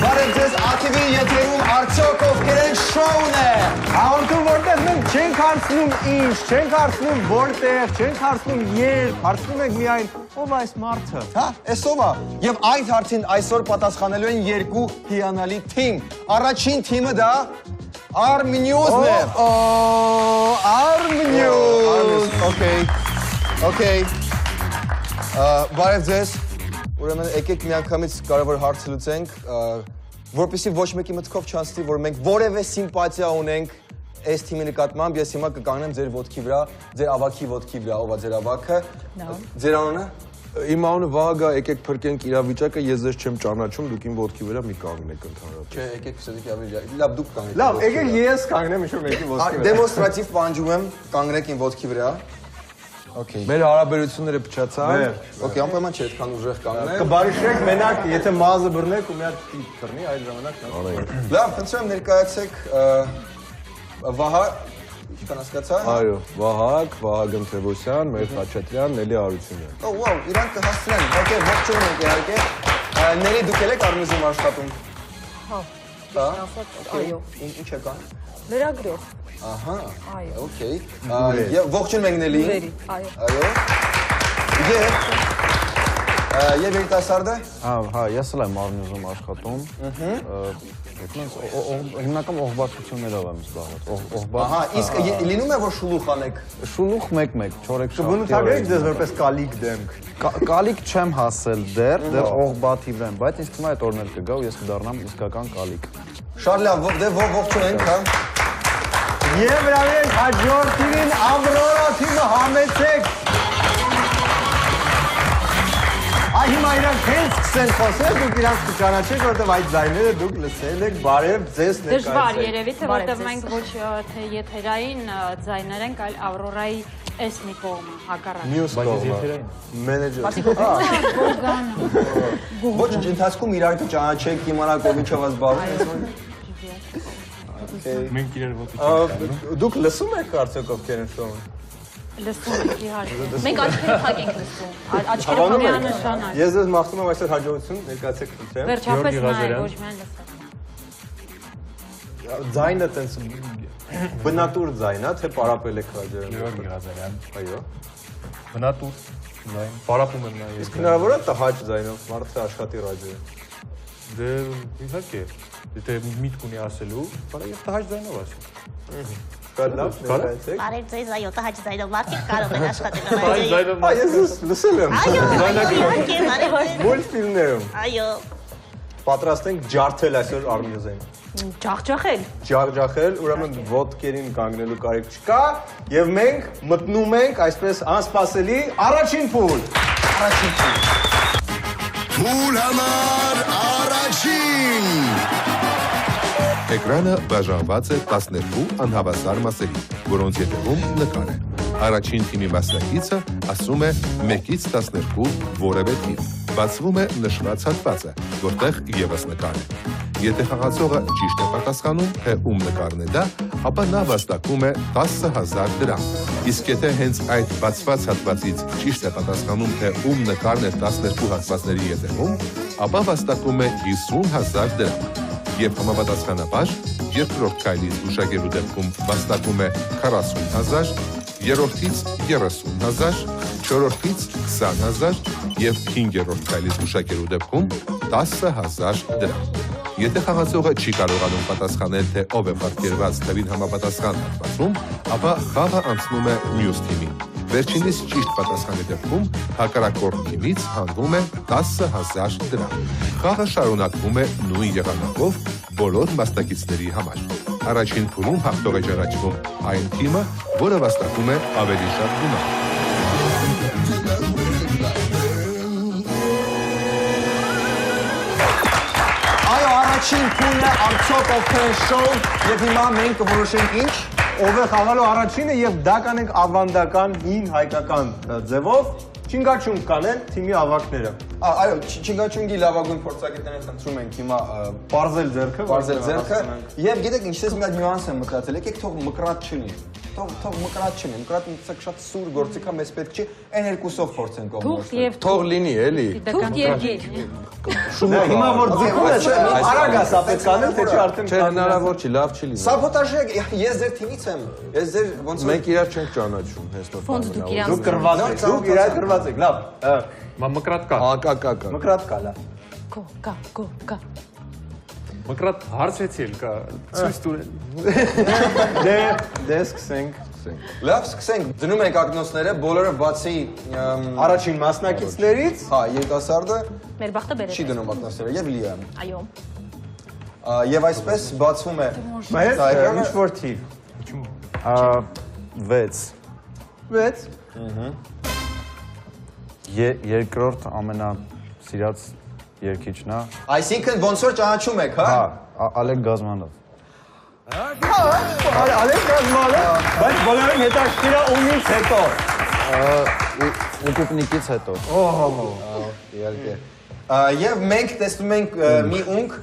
Բարև ձեզ ATV եթերում արդյոք ովքեր են շոուն է։ Հաղորդում որտեղ մենք չենք հարցնում ինչ, չենք հարցնում որտեղ, չենք հարցնում երբ, հարցնում ենք միայն ով այս մարդը։ Հա, էսով է։ Եվ այդ հարցին այսօր պատասխանելու են երկու հիանալի թիմ։ Առաջին թիմը դա Arminius-ն է։ Arminius։ Okay։ Բարև ձեզ։ Ուրեմն եկեք միանգամից կարևոր հարցը լուծենք, որպեսզի ոչ մեկի մտքով չանցնի, որ մենք որևէ սիմպաթիա ունենք այս թիմի նկատմամբ, ես հիմա կկանգնեմ ձեր ոտքի վրա, ձեր ավագի ոտքի վրա, ով է ձեր ավագը։ Ձեր անունը։ Իմ անունը Վահագ է, եկեք փրկենք իրավիճակը, ես ձեզ չեմ ճանաչում, դուք իմ ոտքի վրա մի կանգնեք ընդհանրապես։ Չէ, եկեք ցույց իրավիճակը։ Լավ, դուք կանգնեք։ Լավ, եկեք ես կանգնեմ ինչ-որ մեկի ոտքի վրա։ Դեմոնստրատիվ պահանջում եմ, կանգնեք իմ ոտքի վրա։ Okay. Մեր հարաբերությունները փչացան։ Okay, անպայման չէ, այդքան ուժեղ կանգնեք։ Կբարիշեք մենակ, եթե մազը բռնեք ու մի հատ տիպ բռնի, այդ ժամանակ։ Լավ, խնդրեմ ներկայացեք Վահագ, ինչքան հասկացա։ Այո, Վահագ, Վահագն Թևոսյան, Մեր Խաչատրյան, Նելի Արությունյան։ Օ, վաու, իրանք կհասցնեն։ Հակե, ողջունում ենք իհարկե։ Ների դուք եք Arminius-ում աշխատում։ Հա։ Այո։ Ինչ եկան։ Լրագրող։ Ահա։ Այո։ Okay։ Եվ ողջունում ենք Նելի։ Այո։ Այո։ Եվ երիտասարդը։ Հա, ես էլ եմ Arminius-ում աշխատում։ Հիմնական օղբացություններով եմ զբաղված։ Ահա, իսկ լինում է որ շուլուխ անեք։ Շուլուխ 1-1, 4-4։ Բնութագրեք ձեզ որպես կալիք դեմք։ Կալիք չեմ հասել դեռ օղբաթիվ եմ, բայց ինձ թվում է այդ օրն էլ կգա ու ես կդառնամ իսկական կալիք։ Շատ լավ, ողջունենք, հա։ Եվ հրավիրենք հաջորդ թիմին Ավրորա թիմը համեցեք։ Այ հիմա իրանք հենց սկսեն խոսել, դուք իրանք կճանաչեք, որովհետև այդ ձայները դուք լսել եք, բարև ձեզ ներկայացեք։ Դժվար երևի թե որտեղ մենք ոչ թե եթերային ձայներ ենք, այլ Ավրորայի էս մի կողմը հակառակ։ Մյուս կողմը։ Մենեջեր։ Ոչ ընթացքում իրար կճանաչեք, իմանաք ով ինչով զբաղվում է։ Մենք իրար ոտքի։ Դուք լսում եք արդյոք ովքեր են շոուն։ Լսում ենք իհարկե։ Մենք աչքերը փակ ենք լսում։ Աչքերը միանշանակ։ Ես ձեզ մաղթում եմ այսօր հաջողություն, ներկայացեք խնդրեմ։ Վերջապես նայ, ոչ միայն լսել։ Ձայնը տենց բնատուր ձայն է, թե պարապել եք ռադիոյում։ Գեորգի Ղազարյան։ Այո։ Բնատուր ձայն։ Պարապում եմ նայ։ Իսկ հնարավոր է տհաճ ձայնով մարդը աշխատի ռադիոյում։ Դե իհարկե, եթե միտք ունի ասելու, բարի եւ տհաճ ձայնով ասի։ Լավ, ներկայացեք։ Բարև ձեզ, այո, տհաճ ձայնով մարդիկ կարող են աշխատել Տհաճ ռադիոյում։ ձայնով։ Ես լսել եմ։ Այո, իհարկե, բարև ձեզ։ Մուլտֆիլմներում։ Այո։ Պատրաստ ենք ջարդել այսօր Arminius-ին։ Ջախջախել։ Ջախջախել, ուրեմն ոտքերին կանգնելու կարիք չկա, եւ մենք մտնում ենք այսպես անսպասելի առաջին փուլ։ Առաջին թիմ։ Փուլ համար առաջին։ Էկրանը բաժանված է 12 անհավասար մասերի, որոնց ետևում նկար է։ Առաջին թիմի մասնակիցը ասում է 1-ից 12 որևէ թիվ։ Բացվում է նշված հատվածը, որտեղ ևս նկար է։ Եթե խաղացողը ճիշտ է պատասխանում, թե ում նկարն է դա, ապա նա վաստակում է 10,000 դրամ։ Իսկ եթե հենց այդ բացված հատվածից ճիշտ է պատասխանում, թե ում նկարն է 12 հատվածների ետևում, ապա վաստակում է 50,000 դրամ։ Եվ համապատասխանաբար երկրորդ քայլից ուշագելու դեպքում վաստակում է 40,000, երրորդից 30,000, չորրորդից 20,000 եւ 5-րդ քայլից ուշագելու դեպքում 10,000 դրամ։ Եթե խաղացողը չի կարողանում պատասխանել, թե ով է պատկերված թվին համապատասխան հատվածում, ապա խաղը անցնում է մյուս թիմին։ Վերջինիս ճիշտ պատասխանի դեպքում հակառակորդ թիմից հանվում է 10,000 դրամ։ Խաղը շարունակվում է նույն եղանակով բոլոր մասնակիցների համար։ Առաջին փուլում հաղթող է ճանաչվում այն թիմը, որը վաստակում է ավելի շատ գումար։ Այո, առաջին փուլն է արդյոք ովքեր են շոու եւ հիմա մենք կորոշենք ինչ։ Ով է խաղալու առաջինը եւ դա կանենք ավանդական հին հայկական ձևով չինգաչունգ կանեն թիմի ավակները։ Այո, Չինգաչունգի լավագույն փորձագետներին խնդրում ենք հիմա Պարզել ձեռքը, բարձել ձեռքը եւ գիտեք ինչպես մի հատ նյուանս եմ մտածել, եկեք թող մկրատ չլինի։ Թող մկրատ չլինի, մկրատ ինձ շատ սուր գործիք է, մեզ պետք չի, այն երկուսով փորձենք Թուղթ կողմնորոշել։ եւ Թող լինի, էլի։ Թուղթ եւ գիր։ Հիմա որ ձգում ես, արագ ասա պետք անել, թե չի արդեն Չէ, հնարավոր չի, լավ չի լինի։ Սաբոտաժը ես ձեր թիմից եմ։ Ես ձեր ոնց որ Մենք իրար չենք ճանաչում, հեսա։ Ոնց դուք իրան դուք կրված եք, դուք իրար կրված եք, լավ։ Մկրատ կա։ Ակա։ Մկրատ կա, լավ։ Կա։ Մկրատ հարցեցի էլ կա։ Ցույց տուրել։ Դե սկսենք։ լավ սկսենք։ Դնում ենք ակնոցները, բոլորը բացի Առաջին մասնակիցներից հա, երիտասարդը Մեր բախտը չի բերեց։ դնում ակնոցները եւ Լիան։ Այո։ Եվ այսպես բացվում է Բայց Սայրանը։ ինչ որ թիվ։ 6 Երկրորդ ամենասիրած երգիչն է։ Այսինքն ոնց որ ճանաչում եք, հա։ Ալեկ Գազմանով։ Ալեք գազմանը, բայց բոլորին հետաքրքիր է ումից հետո։ Ուկուպնիկից հետո։ Իհարկե։ Եվ մենք տեսնում ենք մի ունք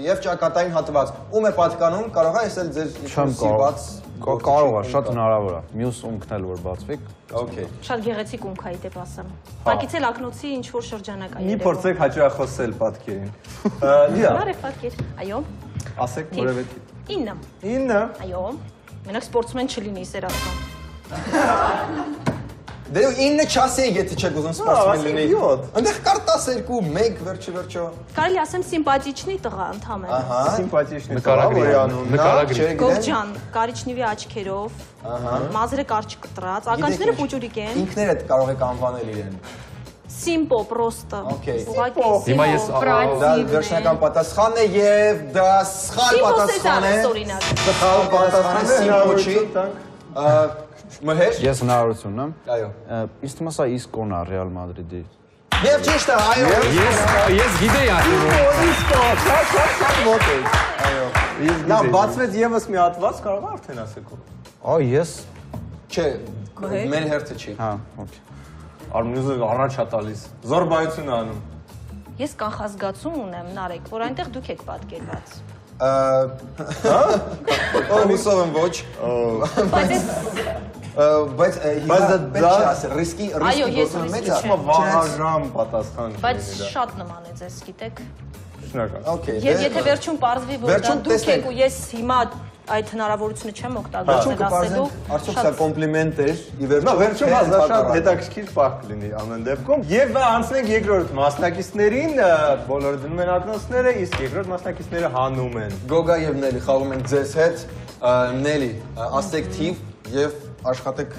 եւ ճակատային հատված։ Ում է պատկանում, կարող է ասել ձեր Չեմ սիրված կարող է, շատ հնարավոր է։ Մյուս ունքն էլ որ բացվի։ Okay։ Շատ գեղեցիկ ունքայի դեպ ասեմ։ Պակից էլ ակնոցի ինչ որ շրջանակ է։ Մի փորձեք հաճախոսել պատկերին։ Լիա, Բարև պատկեր։ Այո։ ասեք որևէ թիվ։ 9։ 9 Այո։ Մենակ սպորտսմեն չլինի սերասան։ Դե 9 չասեի, եթե չեք ուզում սպորտսմեն լինեի։ ասեք 7։ Այնտեղ կար 12, 1 վերջը։ Կարելի ասեմ սիմպաթիչնի տղա ընդհանրապես։ Ահա։ Սիմպաթիչնի Նկարագրի։ Նկարագրի։ Գողջան, կարիճնիվի աչքերով, մազերը կարճ կտրած, ականջները փոճուրիկ են։ Ինքներդ կարող եք անվանել իրեն։ Simpo просто։ Okay. Հիմա ես Դա վերջնական պատասխանն է եւ դա սխալ պատասխան է։ Օրինակ։ Սխալ պատասխան է Սիմպոչի։ Մհեր։ Ես հնարավորություն եմ։ Այո։ Իսկ թվում է սա Իսկոն է Ռեալ Մադրիդի։ Եվ ճիշտ է, այո։ Ես գիտեի ասում։ Լավ, բացվեց եւս մի հատված, կարող է արդեն ասեք։ Ես։ Չէ, մեր հերթը չի։ Հա, օքեյ։ Արմնյուզը առաջ է տալիս։ Զորբայություն անում։ Ես կանխազգացում ունեմ, Նարեկ, որ այնտեղ դուք եք պատկերված։ Հուսով եմ ոչ։ Բայց դա պետք չի ասել, ռիսկի Այո, ես գործը մեծ ռիսկի է։ Վաղաժամ պատասխան։ Բայց շատ նման է ձեզ, գիտեք։ Շնորհակալ։ Okay, Եվ եթե վերջում պարզվի, որ դա Վերջում դուք տեսնենք։ եք ու ես հիմա այդ հնարավորությունը չեմ Վերջում օգտագործել կպարզենք, ասելու, արդյոք սա կոմպլիմենտ էր, ի Նա վերջո։ վերջում թե հազար շատ ընդհանրապես։ հետաքրքիր պահ կլինի ամեն դեպքում։ Եվ անցնենք երկրորդ մասնակիցներին, բոլորը դնում են ակնոցները, իսկ երկրորդ մասնակիցները հանում են։ Գոգա եւ Նելի խաղում են ձեզ հետ։ Նելի, ասեք թիվ եւ աշխատեք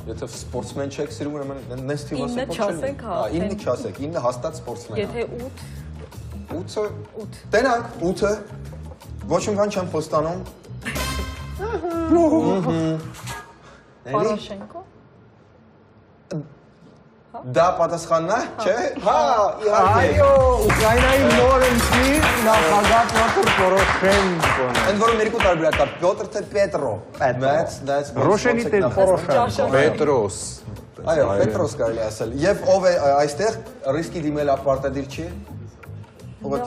եթե սպորտսմեն չեք սիրում, ուրեմն նես թիվ ասեք։ 9 չասենք, հա, 9 չասեք, 9 հաստատ սպորտսմեն։ Եթե 8 8-ը Տենակ 8-ը ոչ մի բան չեմ խոստանում։ Պորոշենկո։ Դա պատասխանն է, չէ՞։ Հա, իհարկե։ Այո, Ուկրաինայի նոր ընկի նախագահ Պյոտր Պորոշենկոն։ Ընդ որում երկու տարբերակ կա, Պյոտր թե Պետրո։ That's Ռոշենի տեր Պորոշենկո։ Պետրոս։ Այո, Պետրոս կարելի ասել։ Եվ ով է այստեղ ռիսկի դիմել ապարտադիր չի։ Ով է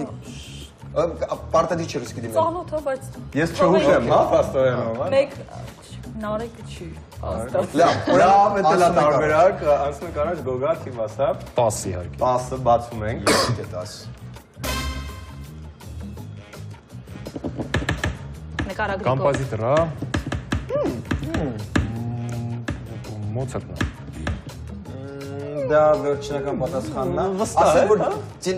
պարտադիր չի ռիսկի դիմել։ Ծանոթ է, բայց Ես չհուշեմ, հա, պաստորենով, հա։ մեկ Նարեկը չի։ Լավ, Լավ, դա ասում ենք տարբերակ, անցնենք առաջ Գոգա թիվ ասա, 10 իհարկե։ 10-ը բացում ենք։ Իհարկե 10։ նկարագրի Կոմպոզիտորա։ Մոցարտն է։ Դա վերջնական պատասխանն է։ Վստահ Ասեմ, է, որ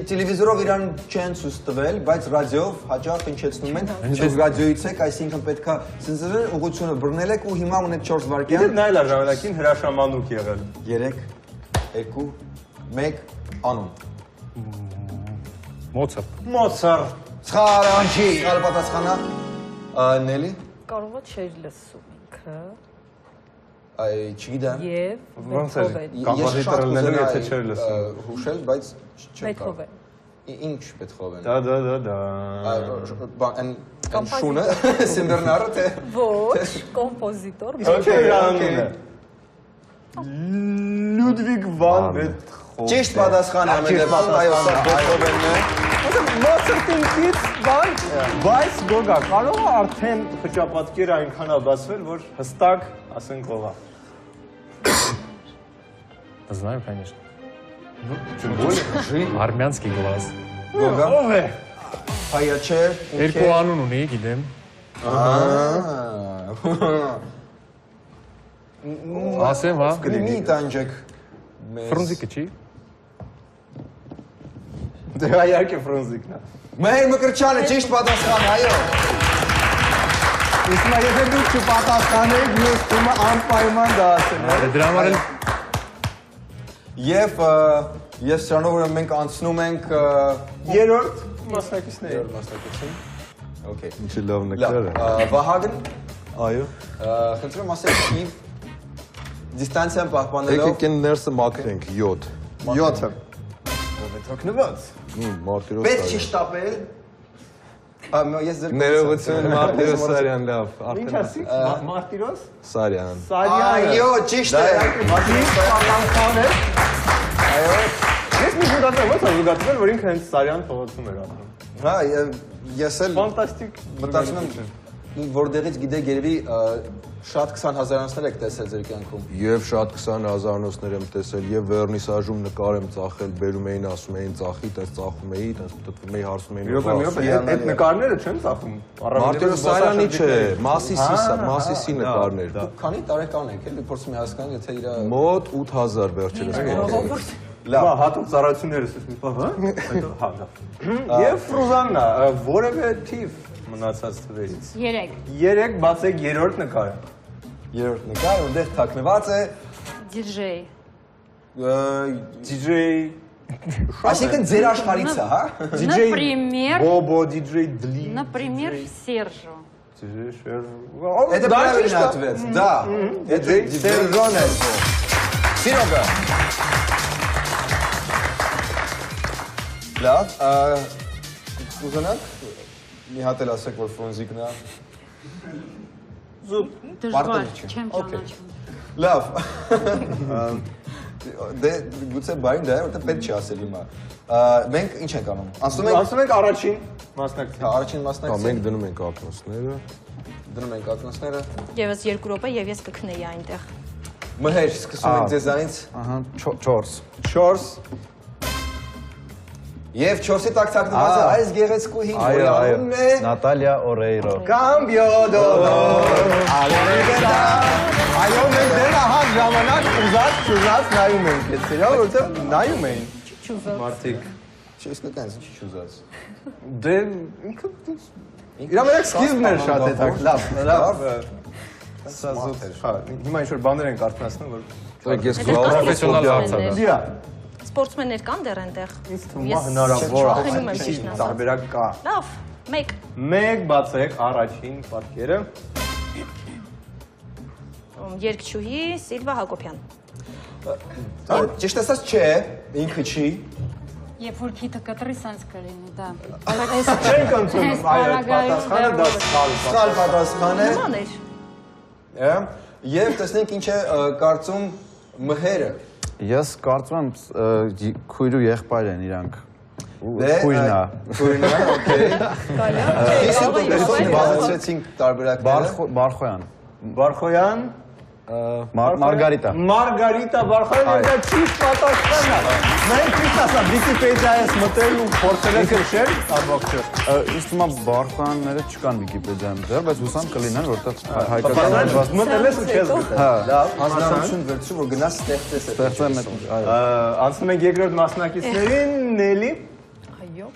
տելևիզորով իրան չեն ցույց տվել, բայց ռադիոյով հաճախ հնչեցնում են։ Դուք ռադիոից եք, այսինքն պետքա ցնցրել ուղղությունը բռնել եք ու հիմա ունեք 4 վայրկյան։ Դե նայել ժամանակին հրաշամանուկ եղել։ 3 2 1 անուն։ Մոցարտ։ Մոցարտ։ Սխալանչի, սխալ պատասխանա։ Նելի, Կարող է չէր լսում ինքը այ չգիտեմ։ եւ Ոնց է։ Բեթհովեն։ Կոմպոզիտորը լինելու եթե չէր լսում։ Հուշել, բայց չեմ Բեթհովեն։ Ինչ Բեթհովեն։ Դա։ Բան շունը, Սեմբերնարը թե Ոչ, կոմպոզիտոր։ Ինչ է իրանունը։ Լյուդվիգ վան Բեթհովեն։ Ճիշտ պատասխանը ամեն դեպքում, այո, սա Բեթհովենն է։ Մոցարտինքից բան, բայց գոգա, կարող է արդեն խճապատկերը այնքան աբացվել, որ հստակ ասենք ով է։ Знаю, конечно. Тем более, Армянский глаз. Գոգա։ ով է։ Հայա չէ։ Երկու անուն ունի, գիտեմ։ Ասեմ, հա։ Մի տանջեք։ Ֆրունզիկը չի։ Դե իհարկե Ֆրունզիկն է։ Մհեր Մկրտչյանը ճիշտ պատասխան, այո։ Իսկ նա եթե դուք չպատասխանեք, ես թումը անպայման դա ասեմ։ Դրա համար էլ Եվ սրանով ուրեմն մենք անցնում ենք Երրորդ մասնակիցների։ մասնակիցին։ Okay։ Ինչի լավ նկար է։ Վահագն, Այո։ խնդրում ասեք Իվ դիստանցիան պահպանելով Եկեք են ներսը մաքրենք 7։ 7-ը։ Ով է թողնված։ Մարտիրոս պետք չի շտապել։ Ես ձեր Ներողություն Մարտիրոս Սարյան լավ։ Ինչ ասի։ Մարտիրոս Սարյան։ Սարյանը։ Այո, ճիշտ է։ Մարտիրոս Սարյան է։ Այո։ Ես մի զուգացել, ո՞նց է զուգացել, որ ինքը հենց Սարյան փողոցում էր ապրում։ Հա, ես էլ Ֆանտաստիկ։ մտածում եմ որտեղից գիտեք երևի շատ 20,000-անոցներ եք տեսել ձեր կյանքում։ Եվ շատ 20,000-անոցներ եմ տեսել, եւ վերնիսաժում նկար եմ ծախել, բերում էին, ասում էին ծախի, տես ծախում էի, տես տտվում էի, հարցում էին։ Այդ նկարները չեն ծախում։ Մարտիրոս Սարյանի չէ, Մասիսի նկարներ։ Քանի տարեկան եք, էլի փորձում եմ հասկանալ, եթե իր Մոտ 8000 վերջերս։ Լավ, հատուկ ծառայություններս ես մի պահ, հա։ Հա, դա։ Եվ Ֆրուզաննա, որևէ թիվ մնացած թվերից։ 3 3 բացեք երրորդ նկարը։ երրորդ նկար, որտեղ թաքնված է DJ DJ Այսինքն ձեր աշխարհից է, հա։ Например, Bobo, DJ Dli, например, Сержо. DJ Sher։ Это правильный ответ. Да. Это Сержон է։ Սիրոգա։ Լավ, ուզենաք մի հատ էլ ասեք, որ Ֆրունզիկն է։ Դժվար Պարտադիր չէ։ չեմ Okay. ճանաչում։ Լավ։ Դե գուցե բային դա է, որտեղ պետք չի ասել հիմա։ Մենք ինչ ենք անում։ Ասում ենք առաջին մասնակցին։ Հա, առաջին Հա, մասնակցին։ մենք դնում ենք ակնոցները։ Դնում ենք ակնոցները։ Եվս 2 րոպե եւ ես կքնեի այնտեղ։ Մհեր, սկսում ենք ձեզանից։ Ահա 4։ 4 Եվ 4-ի տակ թաքնված է այս գեղեցկու հին, որի անունն է Նատալիա Օրեյրո։ Cambio dolor, alegría։ Այո, մենք դեռ ահա ժամանակ ուզած նայում ենք, այդ սերիալը, որտեղ նայում էին։ Մարդիկ։ Չես նկանց, ինչի չուզած։ Դե ինքը իրա մենակ սկիզբն էր շատ հետաքրքիր։ Լավ։ Սա զուտ էր։ Հա, հիմա ինչ որ բաներ են կարդացնում, որ Ես պրոֆեսիոնալ հարցը։ դիա։ Սպորտսմեններ կան դեռ այնտեղ։ Ինձ թվում է հնարավոր է։ Շփոթվում եմ ճիշտ ասած։ Տարբերակ կա։ Լավ, 1 Մեկ բացեք առաջին պատկերը։ Երկչուհի Սիլվա Հակոբյան։ Ճիշտ ասած չէ, ինքը չի։ Երբ որ քիթը կտրի սենց կլինի, դա։ Չենք ընդունում, այո, պատասխանը դա Սխալ պատասխան է։ Նման էր։ Եվ տեսնենք ինչ է կարծում Մհերը։ Ես կարծում եմ քույր ու եղբայր են իրանք։ Դե Քույրն է։ Քույրն է, օքեյ։ Իսկ դուք բացեցինք տարբերակները։ Բարխոյան։ Բարխոյան, Մարգարիտա։ Մարգարիտա Բարխոյան, դա ճիշտ պատասխանն է։ Մենք ճիշտ ասա, Վիկիպեդիայից մտել ու փորձել ենք քշել, ամբողջը։ Ինձ թվում է Բարխոյանները չկան Վիկիպեդիայում դեռ, բայց հուսամ կլինեն, որտեղ հայկական Մտել ես ու չես գտել։ Հա, Լավ, հանրություն վերցրու, որ գնաս ստեղծես այդ։ ստեղծեմ այո։ Անցնում ենք երկրորդ մասնակիցներին, Նելի։ Այո։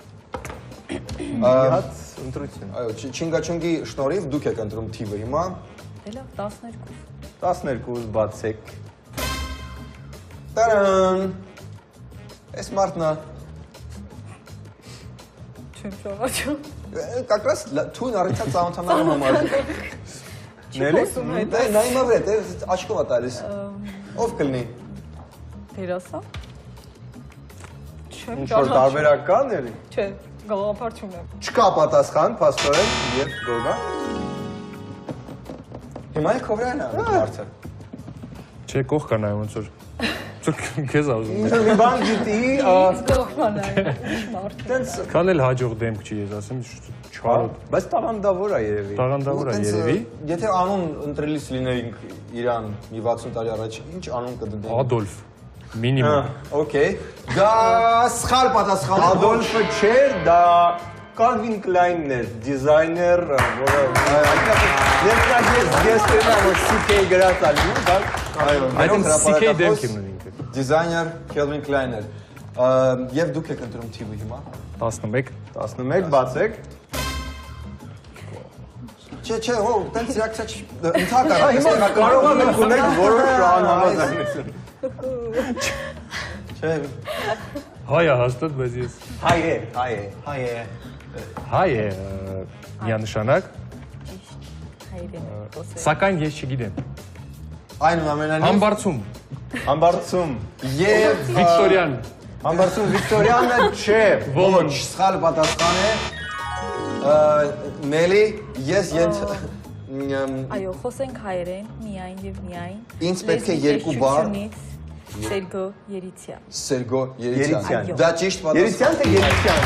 Հատ ընտրություն։ Այո, Չինգաչունգի շնորհիվ դուք եք ընտրում թիվը հիմա։ Դե լավ, 12։ 12 բացեք։ Տարան։ Էս մարդն է։ Չեմ ճանաչում։ Как раз թույն առիթա ծանոթանալու համար։ Նելի։ Դե նայմա վրա, դե աչքով է տալիս։ Ով կլինի։ Դերասա։ Չեմ Ինչ որ տարբերակ կա Նելի։ Չէ, գաղափար չունեմ։ Չկա պատասխան, փաստորեն, եւ գողա։ Հիմա է Քովրյանն է մարդը։ Չէ, կող կա նայում ոնց որ։ Քեզ ուզում եմ։ Մի բան գիտի, տենց Քան էլ հաջող դեմք չի, ես ասեմ, չարոտ։ բայց տաղանդավոր է երևի։ Տաղանդավոր է երևի։ Եթե անուն ընտրելիս լինեինք Իրան մի 60 տարի առաջ, ինչ անուն կդնեինք։ Ադոլֆ։ Մինիմում։ Okay։ Դա սխալ պատասխան է։ Ադոլֆը չէր, դա Calvin Klein-ն էր, դիզայներ, որը ներկայիս գեստերն որ CK գրած ալի, բայց Այդ CK դեմք եմ նույնքը։ Դիզայներ Calvin Klein-եր։ Եվ դուք եք ընտրում թիվը հիմա։ 11։ 11 բացեք։ Չէ, հո, տենց ռեակցիա ընդհակառ։ Հիմա կարող եմ ունենք որոշ անհամաձայնություն։ Չէ, Հայ է հաստատ, բայց ես հայ է։ հայ է միանշանակ, սակայն ես չգիտեմ։ այնուամենայնիվ Համբարձում, եւ Վիկտորյան, Համբարձում Վիկտորյանը չէ։ ոչ սխալ պատասխան է։ Նելի, ես Այո, խոսենք հայերեն, միայն եւ միայն։ Ինձ պետք է երկու բառ։ Սերգո Երիցյան։ Սերգո Երիցյան։ Երիցյան։ Դա ճիշտ պատասխան։ Երիցյան թե Երիցյան։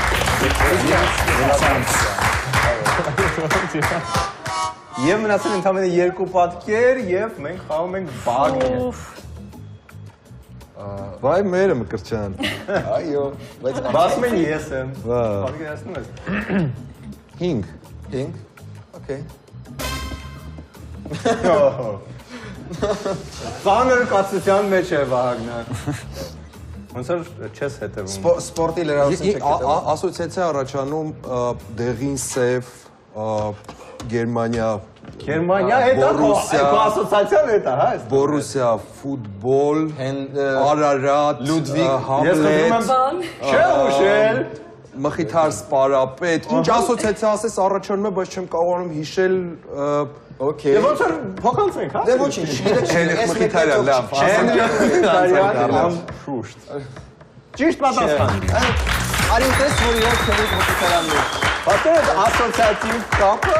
Եվ մնացել ընդամենը երկու պատկեր եւ մենք խաղում ենք բաղ։ Վայ մերը Մկրտչյան։ Այո, բայց Բասում են ես եմ։ Վա։ Պատկերացնում ես։ 5։ 5։ Okay։ Բանր կացության մեջ է Վահագնը։ Ոնց որ չես հետևում։ Սպորտի լրացում չեք հետևում։ Ասոցիացիա առաջանում դեղին սև Գերմանիա Գերմանիա հետ է, քո ասոցիացիան հետ է, հա։ Բորուսիա ֆուտբոլ Արարատ Լուդվիգ Համլետ Չէ ուշել։ Մխիթար Սպարապետ ինչ ասոցիացիա ասես առաջանում է բայց չեմ կարողանում հիշել Okay։ Եվ ոնց որ փոխանցենք, հա։ Դե ոչինչ, Մխիթարը լավ Շուշտ։ Ճիշտ պատասխան։ Արի տես որ իրար քերիք մոտիկարաններ։ Պատերը ասոցիատիվ կապը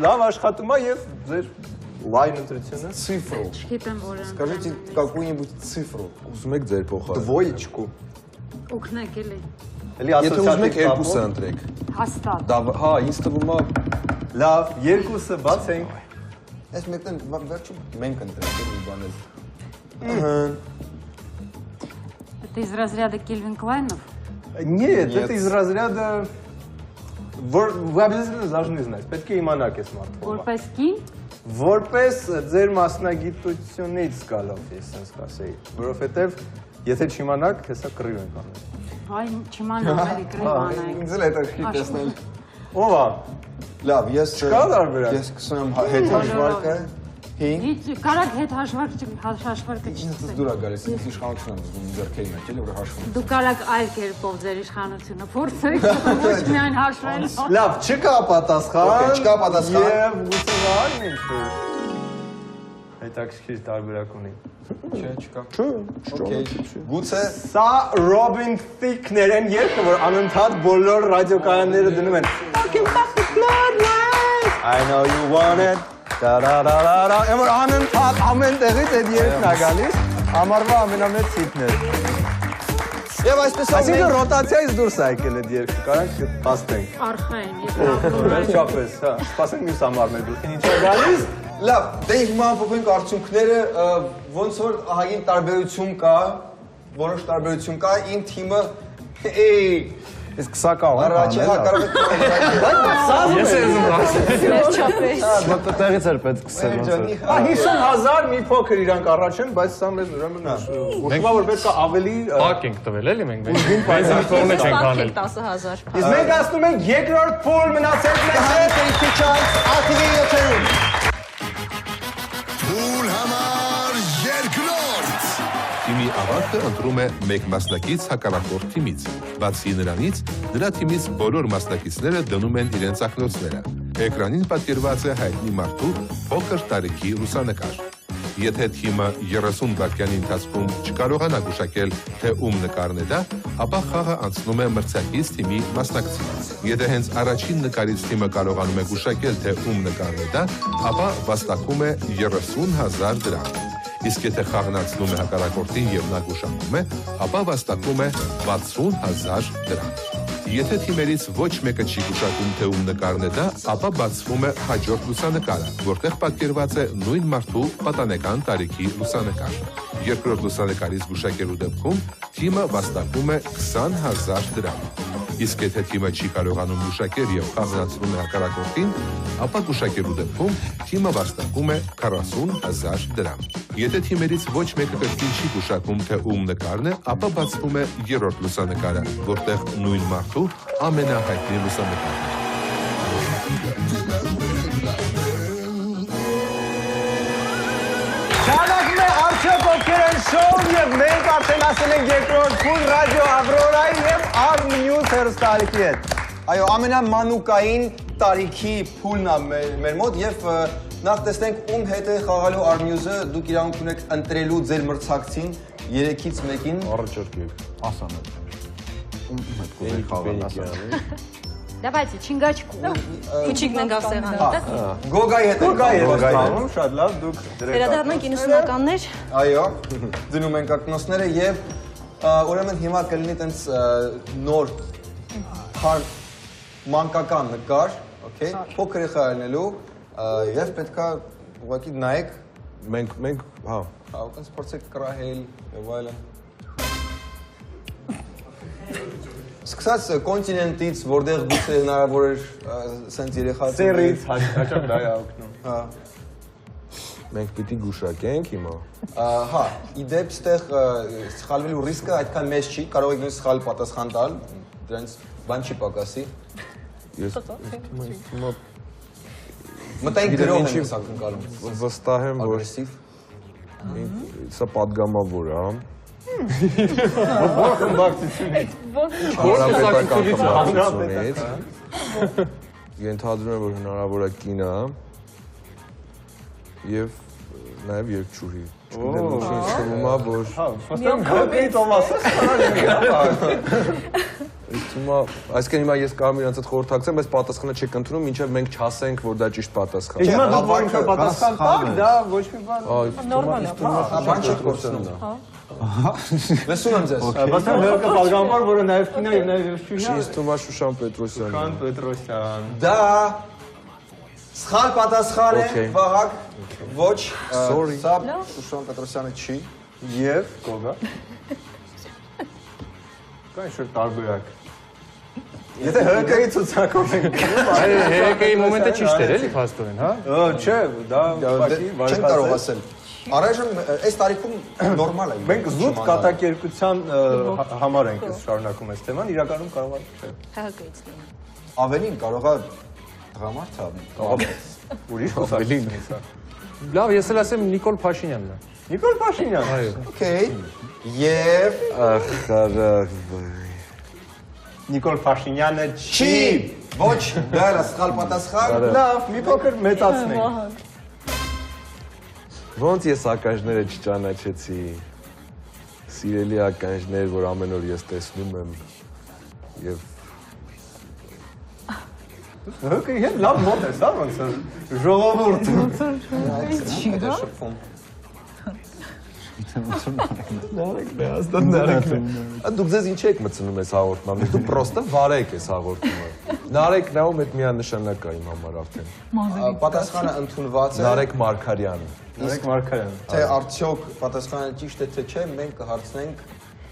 լավ աշխատում է եւ ձեր լայն ընտրությունը Цифру։ Գիտեմ որ Скажите какую-нибудь цифру։ ուզում եք ձեր փոխարեն Двоечку։ օգնեք էլի։ Էլի Եթե ուզում եք ասոցիատիվ երկուսը ընտրեք Հաստատ։ հա ինձ թվում է լավ, երկուսը բացենք։ Այս մեկն վերջում մենք ընտրենք մի բանից։ Это из разряда Кельвин Клайнов? Нет, это из разряда вы обязательно должны знать. Պետք է իմանաք այս մարդը։ Որպես կին? Որպես ձեր մասնագիտությունից գալով ես sense կասեի, որովհետև եթե չիմանաք, հեսա կռիվ ենք անում։ Այ չիմանամ էլի կրիվանայք։ Ինձ էլ հետաքրքիր տեսնել։ Ո՞վ է։ Լավ, ես Չկա դարբերակ։ Ես կսում եմ հետ հաշվարկը 5 Կարակ հետ հաշվարկը Ինձ չգցեք։ դուր է գալիս, ինձ իշխանություն եմ զգում ձեռքերին եք, էլի որ հաշվում։ Դու կարակ այլ կերպով ձեր իշխանությունը փորձեք, ոչ միայն հաշվել։ Լավ, չկա պատասխան։ Okay, չկա պատասխան։ Եվ գուցե վարն ինչ-որ հետաքրքիր տարբերակ ունի։ Չէ, չկա։ Okay։ Գուցե Սա Robin Thicke-ներ են երկը, որ անընդհատ բոլոր ռադիոկայանները դնում են I know you want it Da-da-da-da-da Եմ որ անընդհատ ամեն տեղից այդ երկն է գալիս Ամառվա ամենամեծ հիթն է Եվ այսպես Այսինքն ռոտացիայից դուրս է եկել այդ երկը, կարանք պաստենք Արխային, Վերջապես, հա, սպասենք մյուս ամառներ գլխին ինչ է գալիս Լավ, դե հիմա ամփոփենք արդյունքները, ոնց որ ահագին տարբերություն կա, որոշ տարբերություն կա, իմ թիմը Իսկ սա կարող է առաջի հակառակ ես եմ ասում։ Վերջապես։ տեղից էր պետք սկսել ոնց որ 50,000 մի փոքր իրանք առաջ են, բայց սա մեզ ուրեմն ուշումա որ պետք է ավելի Պակ ենք տվել էլի մենք։ Բայց ինքնորեն չենք անել։ 10,000։ Իսկ մենք ասում ենք երկրորդ փուլ մնացել մեզ Փուլ համար երկրորդ։ Թիմի ավարտը ընտրում է մեկ մասնակից հակառակորդ թիմից։ Բացի նրանից, նրա թիմից բոլոր մասնակիցները դնում են իրենց ակնոցները։ Էկրանին պատկերված է հայտնի մարդու փոքր տարիքի լուսանկար։ Եթե թիմը 30 վայրկյանի ընթացքում չկարողանա գուշակել, թե ում նկարն է դա, ապա խաղը անցնում է մրցակից թիմի մասնակցին։ Եթե հենց առաջին նկարից թիմը կարողանում է գուշակել, թե ում նկարն է դա, ապա վաստակում է 30,000 դրամ։ Իսկ եթե խաղնացնում է հակառակորդին եւ նա գուշակում է, ապա վաստակում է 60,000 դրամ։ Եթե թիմերից ոչ մեկը չի գուշակում, թե ում նկարն է դա, ապա բացվում է հաջորդ լուսանկարը, որտեղ պատկերված է նույն մարդու պատանեկան տարիքի լուսանկար։ Երկրորդ լուսանկարից գուշակելու դեպքում թիմը վաստակում է 20,000 դրամ։ Իսկ եթե թիմը չի կարողանում գուշակել եւ խաղնացնում է հակառակորդին, ապա գուշակելու դեպքում թիմը վաստակում է 40,000 դրամ։ Եթե թիմերից ոչ մեկը կրկին չի գուշակում, թե ում նկարն է, ապա բացվում է երրորդ լուսանկարը, որտեղ նույն մարդու ամենահայտնի լուսանկարն է։ Շարունակում է արդյոք ովքեր են շոուն եւ մենք արդեն ասել ենք երկրորդ փուլ ռադիո Ավրորայի եւ Arm News հեռուստաալիքի հետ։ Այո, ամենամանուկային տարիքի փուլն է մեր մոտ եւ նախ տեսնենք ում հետ է խաղալու Arm News-ը, դուք իրավունք ունեք ընտրելու ձեր մրցակցին 3-ից 1-ին։ Առաջարկեք, ասանը։ Ում հետ կուզեք խաղալ, ասանը։ Давайте, Чингачку. Փուչիկն ենք ասեղանը, դա։ Գոգայի հետ ենք խաղում, շատ լավ, դուք դրեք։ Վերադառնանք 90-ականներ։ Այո, դնում ենք ակնոցները եւ ուրեմն հիմա կլինի տենց նոր մանկական նկար, օքեյ, փոքր է խաղալնելու եւ պետքա ուղղակի նայեք, Մենք, հա, տենց փորձեք կրահել եւ այլն։ Սկսած կոնտինենտից, որտեղ գուցե հնարավոր էր սենց երեխա ծերից հաճախ դա է օգնում։ Հա։ մենք պիտի գուշակենք հիմա։ Հա, իդեպ ստեղ սխալվելու ռիսկը այդքան մեծ չի, կարող եք նույնիսկ սխալ պատասխան տալ, դրանց բան չի պակասի։ Ես հիմա Մտայինք գրով եմ ես ակնկալում։ վստահ եմ, որ Ագրեսիվ։ սա падգամավոր է, հա։ Հանրապետությունից ենթադրում եմ, որ հնարավոր է կին է եւ նաեւ երկչուհի։ Չգիտեմ ինչի թվում է, որ Ոստամ գոյի Թոմասը այսինքն հիմա ես կարող եմ իրանց հետ խորհրդակցեմ, բայց պատասխանը չեք ընդունում, մինչև մենք չասենք, որ դա ճիշտ պատասխան է։ Հիմա դուք որ ինչ-որ պատասխան տաք, դա ոչ մի բան։ Նորմալ է։ Բան չեք կորցնում։ Լսում եմ ձեզ։ Ոստամ հերկը պատգամավոր, որը նաեւ կինո եւ նաեւ երկչուհի է։ Ես թվում է Շուշան Պետրոսյանն։ Շուշան Պետրոսյան։ Դա սխալ պատասխան է, Վահագ։ Ոչ, սա Շուշան Պետրոսյանը չի։ Եվ Գոգա։ Կա ինչ-որ տարբերակ։ Եթե հրկայի ցուցակով ենք գնում, Հերեկայի մոմենտը ճիշտ էր, էլի փաստորեն, հա։ չէ, դա չեմ կարող ասել։ Առայժմ այս տարիքում նորմալ է։ Մենք զուտ կատակերգության համար ենք շարունակում այս թեման, իրականում կարող է չէ։ ՀՀԿ-ից լինի։ Ավելին կարող է դրամարդ է, կարող է ուրիշ ավելին։ Լավ, ես էլ ասեմ Նիկոլ Փաշինյանն է։ Նիկոլ Փաշինյան։ Այո։ Okay։ Եվ Ախարախ Նիկոլ Փաշինյանը չի։ Ոչ, դա է սխալ պատասխան։ Լավ, մի փոքր մեծացնենք։ Ոնց ես ականջները չճանաչեցի։ Սիրելի ականջներ, որ ամեն օր ես տեսնում եմ եւ Հոկե հետ լավ մոտ է, սա ոնց է։ Ժողովուրդ։ Դուք ձեզ ինչ եք մտցնում այս հաղորդման մեջ, դուք պրոստը վարեք այս հաղորդումը։ Նարեկ նայում այդ միանշանակ է իմ համար արդեն։ Պատասխանը ընդունված է։ Նարեկ Մարգարյանը։ Նարեկ Մարգարյան։ Թե արդյոք պատասխանը ճիշտ է թե չէ, մենք կհարցնենք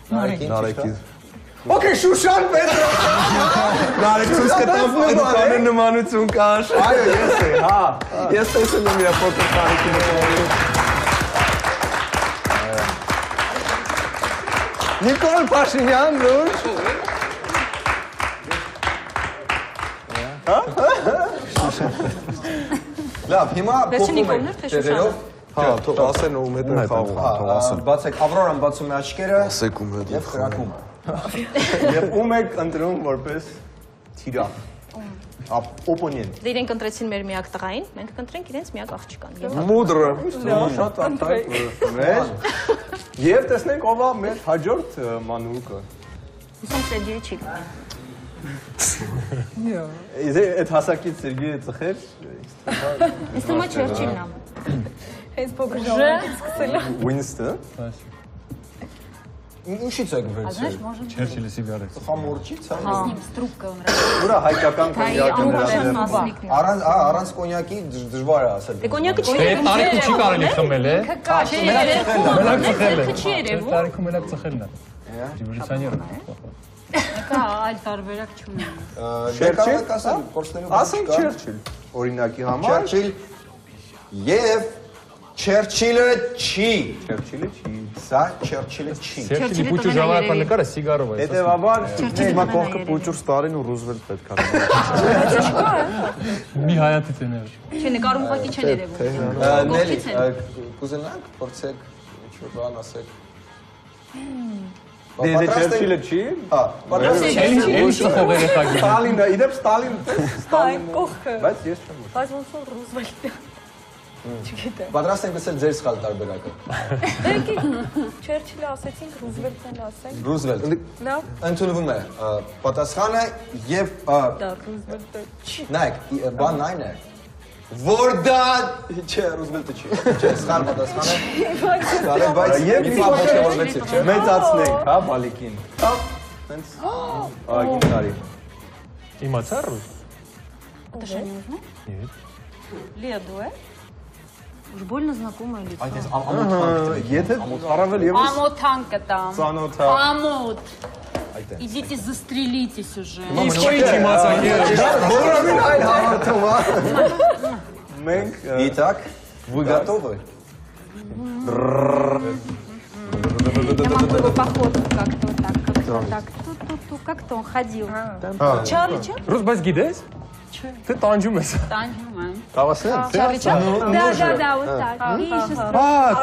Նարեկին։ Նարեկի։ Okay, Շուշան Պետրոսյան։ Նարեկ ցույց կտամ այդ նմանություն կար։ Այո, ես եմ, հա։ Ես տեսել եմ իր փոքր տարիքի նկարը։ Նիկոլ Փաշինյան, լուրջ։ Լավ, հիմա փոխում ենք տեղերով։ Հա, թող ասեն ում հետ են խաղում, թող ասեն։ Բացեք, Ավրորան բացում է աչքերը Ասեք ում հետ եւ խրակում։ Եվ ում եք ընտրում որպես թիրախ։ Օպոնենտ։ Դե իրենք ընտրեցին մեր միակ տղային, մենք կընտրենք իրենց միակ աղջկան։ Մուդրը։ Շատ արդար մեր։ Եվ տեսնենք ով է մեր հաջորդ մանուկը։ Հուսամ Սերգեյը չի գա։ Այդ հասակից Սերգեյը ծխեր։ Ինձ թվում է չերչինն է։ Հենց փոքր ժամանակից սկսել է։ Winston։ Ինչից եք վերցրել։ Չերչիլի սիգարետ։ Խամորճից, հա։ С ним с трубкой он Ուրա հայկական կոնյակը Առանց կոնյակի դժվար է ասել։ Դե կոնյակը չի Դե տարիքում չի կարելի խմել է։ Չի երևում։ Տարիքում մենակ ծխելն է։ Ռևոլյուցիոներ։ Կա այլ տարբերակ չունի։ Շերչիլ ասել, կորստերում։ ասենք Չերչիլ օրինակի համար Չերչիլ եւ Չերչիլը չի։ Չերչիլը չի Սա Չերչիլը չի։ Չերչիլի փուչու ժամանակվա նկարը սիգարով է։ հետեւաբար Հիմա կողքը պուճուր Ստալին ու Ռուզվելտ պետք է։ Մի հայատից է ներ։ Չէ, նկարում ուղղակի չեն երևում։ Նելի, կուզենանք փորձեք ինչ-որ բան ասեք։ Դե Չերչիլը չի։ Հա, պատրաստ եք։ Ինչ ծխող երեխա գիտի։ Ստալինը, իդեպ Ստալին, Այն կողքը։ բայց ես չեմ։ Բայց ոնց որ Ռուզվելտը։ Չգիտեմ։ Պատրաստ ենք ասել ձեր սխալ տարբերակը։ Եկեք Չերչիլը ասեցինք, Ռուզվելտն ասենք։ Ռուզվելտ։ Լավ, Ընդունվում է պատասխանը եւ դա Ռուզվելտը չի։ նայեք, բանն այն է, որ դա չէ, Ռուզվելտը չի։ Չէ, սխալ պատասխանը։ Սխալ է, բայց Եվ մի բան ողջավորվեցիք, չէ՞։ մեծացնենք, հա, բալիկին։ Հենց ագին տարի։ Իմացա ռուս։ Это не нужно? Нет. Леду, Уж больно знакомое лицо. Այդ էս ամոթ Եթե առավել եւս Ամոթան կտամ։ ծանոթ է։ Ամոթ։ Идите застрелитесь уже։ Իսկ ինչ իմացա երեխա։ Բոլորովին այլ հավատում է։ Մենք Итак, вы готовы? Я могу его походку как-то вот так, как-то так. Ту-ту-ту, как-то он ходил. Чарли Чаплин? Ռուս բայց гидես։ Ты տանջում ես։ Տանջում եմ։ Կավասեն։ Чарли Чаплин? Да, вот так. Видишь,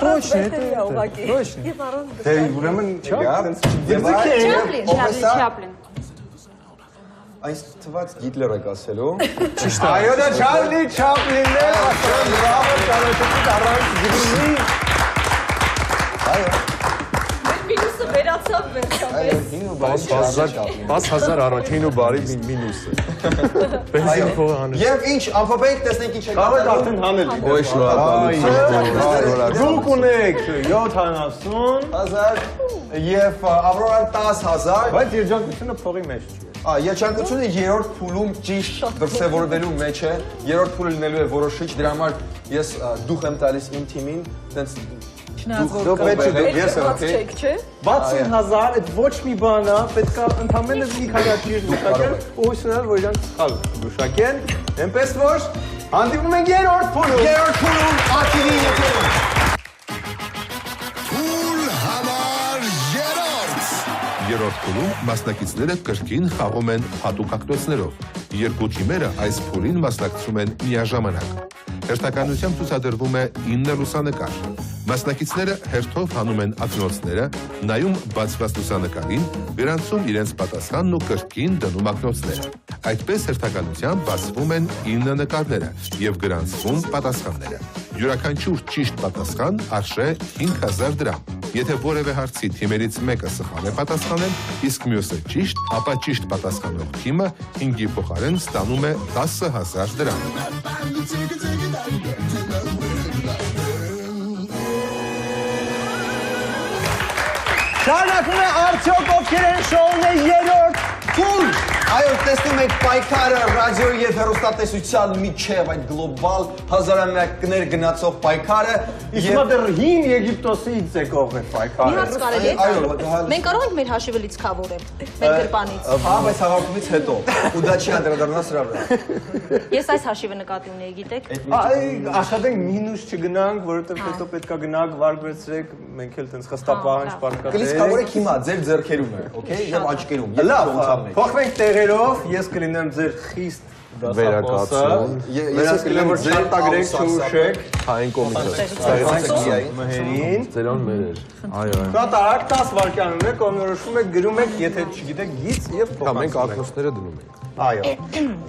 Точно, ուղղակի։ точно։ Եվ առանց Դե ուրեմն Чаплин, Чарли Чаплин. Այս թված Հիտլեր եք ասելու։ Այո, դա Չարլի Չապլինն է, ասում բրավո, ճանաչեցիք առանց գրի։ Այո, մինուսը վերացավ վերջապես։ 10000 առաջին ու բարի մինուս է։ Բենզին փողը հանել։ Եվ ինչ, ամփոփենք, տեսնենք ինչ եք Կարող եք արդեն հանել։ Ոյ շնորհակալություն։ Դուք ունեք 70 1000 եւ Ավրորան 10000, բայց երջանկությունը փողի մեջ չի։ Երջանկությունը երրորդ փուլում ճիշտ դրսևորվելու մեջ է, երրորդ փուլը լինելու է որոշիչ, դրա համար ես դուխ եմ տալիս իմ թիմին, տենց Դուք պետք է ես եմ, օքեյ։ Չէ։ 60000 այդ ոչ մի բան է, պետք է ընդամենը մի քանի ճիշտ գուշակել ու հույսնել, որ իրանք սխալ գուշակեն։ Էնպես որ հանդիպում ենք երրորդ փուլում։ երրորդ փուլում ակտիվի եկել։ Փուլ համար երրորդ փուլում մասնակիցները կրկին խաղում են հատուկ ակտոցներով։ Երկու թիմերը այս փուլին մասնակցում են միաժամանակ։ Հերթականությամբ ցուցադրվում է 9 լուսանկար։ Մասնակիցները հերթով հանում են ակնոցները, նայում բացված լուսանկարին, գրանցում իրենց պատասխանն ու կրկին դնում ակնոցները։ Այդպես հերթականությամբ բացվում են 9 նկարները եւ գրանցվում պատասխանները։ Յուրաքանչյուր ճիշտ պատասխան արժե 5000 դրամ։ Եթե որևէ հարցի թիմերից մեկը սխալ է պատասխանել, իսկ մյուսը ճիշտ, ապա ճիշտ պատասխանող թիմը 5-ի փոխարեն ստանում է 10000 դրամ։ Շարունակում է արդյոք ովքեր են շոուն է երրորդ Փուլ։ Այո, տեսնում եք պայքարը ռադիոյի եւ հեռուստատեսության միջև այդ գլոբալ հազարամյակներ գնացող պայքարը Իսկ դեռ հին Եգիպտոսից եկող է Մի պայքարը։ հարց կարելի է։ Այո, Մենք կարող ենք մեր հաշիվը լիցքավորել մեր գրպանից։ հա, բայց հաղորդումից հետո ու դա չի անդրադառնա սրա վրա։ Ես այս հաշիվը նկատի ունեի, գիտեք։ Այ աշխատենք մինուս չգնանք, որովհետև հետո պետքա գնանք վարկվեցրեք, մենք էլ տենց խստապահանջ պարկատենք։ Կլիսկավորեք հիմա ձեր ձեռքերում է, օքեյ, եւ աչքերում։ Լավ, փոխվենք տեղերով, ես կլինեմ ձեր խիստ Վերակացություն։ Ես կլինեմ որ չարտագրեք, չուշեք, Հային կոմիտը։ մհերին։ Ձերան մեր էր։ Այո, այո։ Կատարակ 10 վայրկյան ունեք, կողմնորոշում եք, գրում եք, եթե չգիտեք, գից եւ Հա մենք փոխանցում եք։ ակնոցները դնում ենք։ Այո։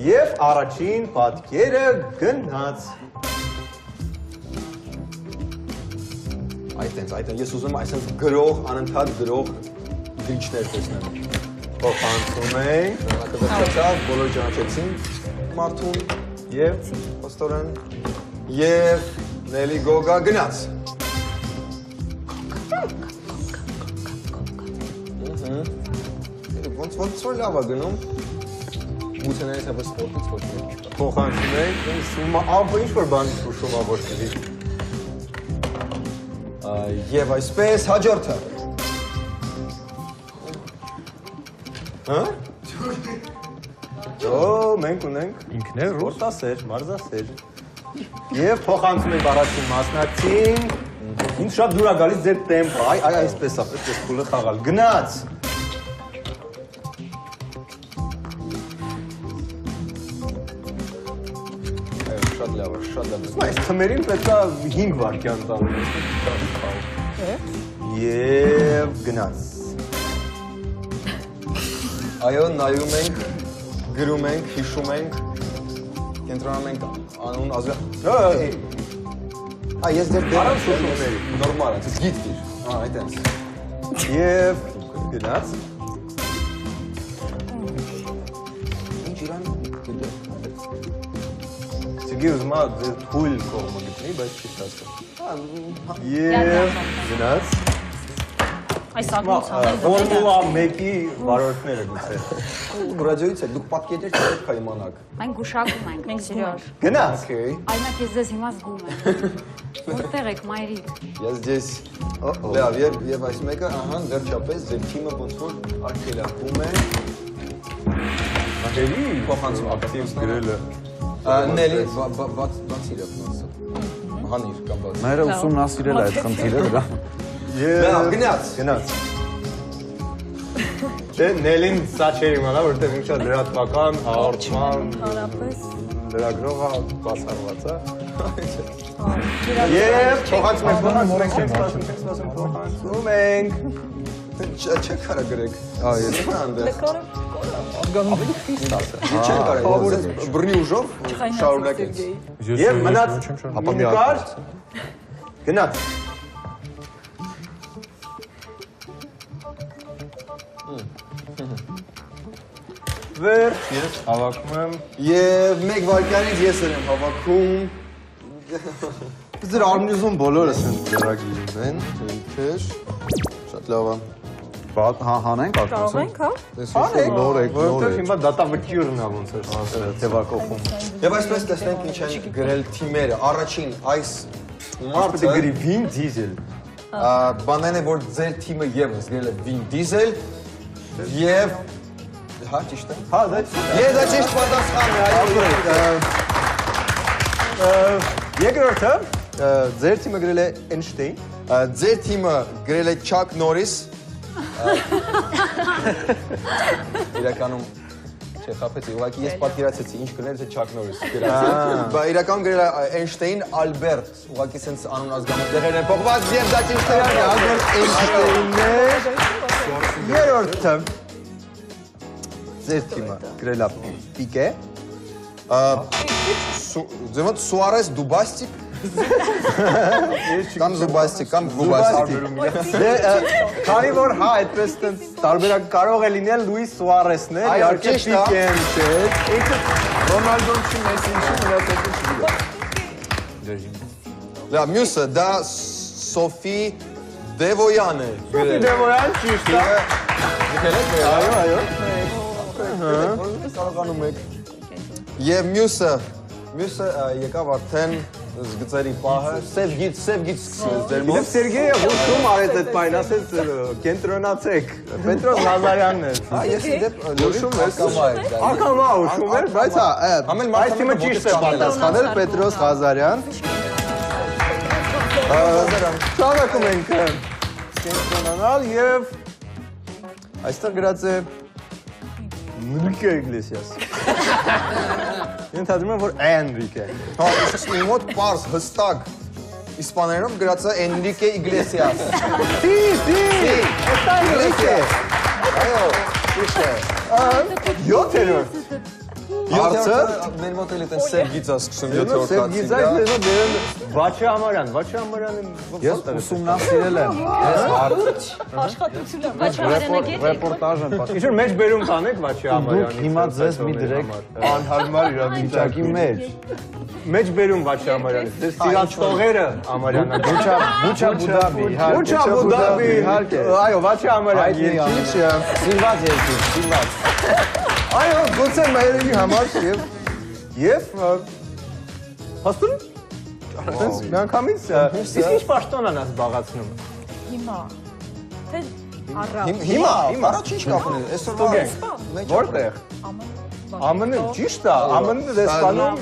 Եվ առաջին պատկերը գնաց։ Այդ ես ուզում եմ այսպես գրող, անընդհատ գրող գրիչներ տեսնեմ։ Փոխանցում ենք Հակադարձավ, բոլորը ճանաչեցին մարդուն եւ ոստորեն եւ Նելի գոգա գնաց։ Ոնց որ լավ է գնում։ Գուցեներից հավը սպորտից ոչ մի։ Փոխանցում ենք, սումա ապը ինչ-որ բանից ուշում է ոչ կդի։ Եվ այսպես հաջորդը։ Հա? Օ, մենք ունենք ինքներ ռուս սպորտասեր, մարզասեր։ Եվ փոխանցում ենք առաջին մասնակցին։ Ինձ շատ դուր է գալիս ձեր տեմպը, այսպես է, այսպես փուլը խաղալ։ Գնաց։ Շատ լավ է, շատ լավ է։ Այս թմերին պետք է 5 վայրկյան տալ։ Եվ գնաց։ Այո, նայում ենք, գրում ենք, հիշում ենք, կենտրոնում ենք անուն ազգա։ Ես դեր դեր նորմալ է, ես գիտիր։ Այդպես։ Եվ գնաց։ Ինչ իրան Սիգի ուզում է ձեր թույլ կողմը գտնի, բայց չի ստացվում։ Եվ գնաց։ Այս ակնոցանը Ֆորմուլա 1-ի վարորդները գուցե։ ռադիոից է, դուք պատկերներ չեք իմանաք։ Մենք գուշակում ենք, մենք Սիրոժ։ Գնաց։ Այնակ ես ձեզ հիմա զգում եմ։ Որտեղ եք, մայրիկ։ Ես դες լավ, եւ այս մեկը, ահա, վերջապես ձեր թիմը ոնց որ արգելակում է։ Ահելի Փոխանցում ակտիվ գրելը։ Նելի, բաց իրավ նոսը։ Հանիր կամ բաց։ Մայրը ուսումնասիրել է այդ խնդիրը դրա։ Լավ, գնաց։ Գնաց։ Չէ, Նելին սա չէր իմանա, որտեղ ինքը լրատվական, հաղորդման, Հարապես լրագրող բացառված է։ Եվ փոխանցում ենք, փոխանցում ենք։ Չեք կարա գրեք։ Ես հանդես։ Չեք Ահա, կարա, բռնի ուժով շարունակենք։ Եվ մնաց նկար։ Գնաց։ Վերջ, ես հավաքում եմ։ Եվ մեկ վարկյանից ես եմ հավաքում։ Ձեր արմնյուզում բոլորս են դրագիրում են, թեր, շատ լավ է։ Հանենք կարող ակնոցը։ ենք, հա։ Նոր եք, նոր Որովհետև եք։ հիմա դատավճիռն է ոնց էր թևակողում։ Եվ այսպես տեսնենք ինչ են գրել թիմերը։ Առաջին այս Մարդը մարդը գրի Vin Diesel։ բանն է, որ ձեր թիմը ևս գրել է Vin Diesel եւ հա ճիշտ է։ Հա, դա Ես դա ճիշտ պատասխանն է, այո։ երկրորդը ձեր թիմը գրել է Einstein։ Ձեր թիմը գրել է Chuck Norris։ Իրականում չխապեցի, ուղղակի ես պատկերացեցի ինչ գրել է Chuck Norris գրած։ Բա իրականում գրել է Einstein Albert, ուղղակի sense անուն ազգանունը դեղեր են փոխված եւ դա ճիշտ է, Albert Einstein-ն է։ Երրորդը ձեր թիմը գրել է Piqué։ Ձեւոց Suarez Dubastik կամ Zubastik կամ Gubastik։ Քանի որ հա այդպես տենց տարբերակ կարող է լինել Լուիս Սուարեսն է, Այո, իհարկե ճիշտ է։ Piqué-ն չէ։ Ինքը Ronaldo-ն չի, Messi-ն չի, Լավ, մյուսը դա Սոֆի Դևոյան է։ Սոֆի Դևոյան ճիշտ է։ Այո, այո։ Կարողանում եք։ Եվ մյուսը եկավ արդեն զգծերի պահը, սև գիծ սկսեց դեր Եվ մոտ։ Սերգեյը հուշում արեց այդ պայն, ասեց կենտրոնացեք, Պետրոս Ղազարյանն է։ Հա, ես իդեպ լուշում ես կամա է։ Ակամա հուշում էր, բայց հա, Ամեն այս թիմը ճիշտ է պատասխանել Պետրոս Ղազարյան։ Շարունակում ենք կենտրոնանալ եւ այստեղ գրած է Enrique Iglesias։ Ենթադրում եմ, որ Enrique։ Հա, իսկ իմ մոտ պարզ, հստակ իսպաներով գրած է Enrique Iglesias։ Sí, está Enrique։ Այո, ճիշտ է։ 7-րդ։ Հարցը մեր մոտ էլ այդպես սև գիծա սկսում 7-րդ Սև հացին։ գիծայք ներո դերել Վաչե Ամարյանը Ես ուսումնասիրել եմ։ Աշխատությունը Վաչամարյանը գետի։ Ռեպորտաժ եմ պատմում։ Ինչ որ մեջ բերում կանեք Վաչե Դուք Ամարյանի։ հիմա ձեզ մի դրեք անհարմար իրավիճակի մեջ։ Մեջ բերում Վաչե Ամարյանի։ Դες սիրած տողերը Ամարյանը։ Բուչա Բուդաբի, իհարկե։ Բուչա Բուդաբի, իհարկե։ Այո, Վաչե Ամարյանի երկիչը։ Սիրված երկիր, սիրված։ Այո, գուցե մայրերի համար եւ հաստուն միանգամից իսկ ինչ պաշտոն են զբաղացնում։ Հիմա։ Թե առա։ Հիմա առաջ ինչ կապ ունի։ Այսօր Որտեղ։ ԱՄՆ-ը ճիշտ է, ԱՄՆ-ը դեսպանում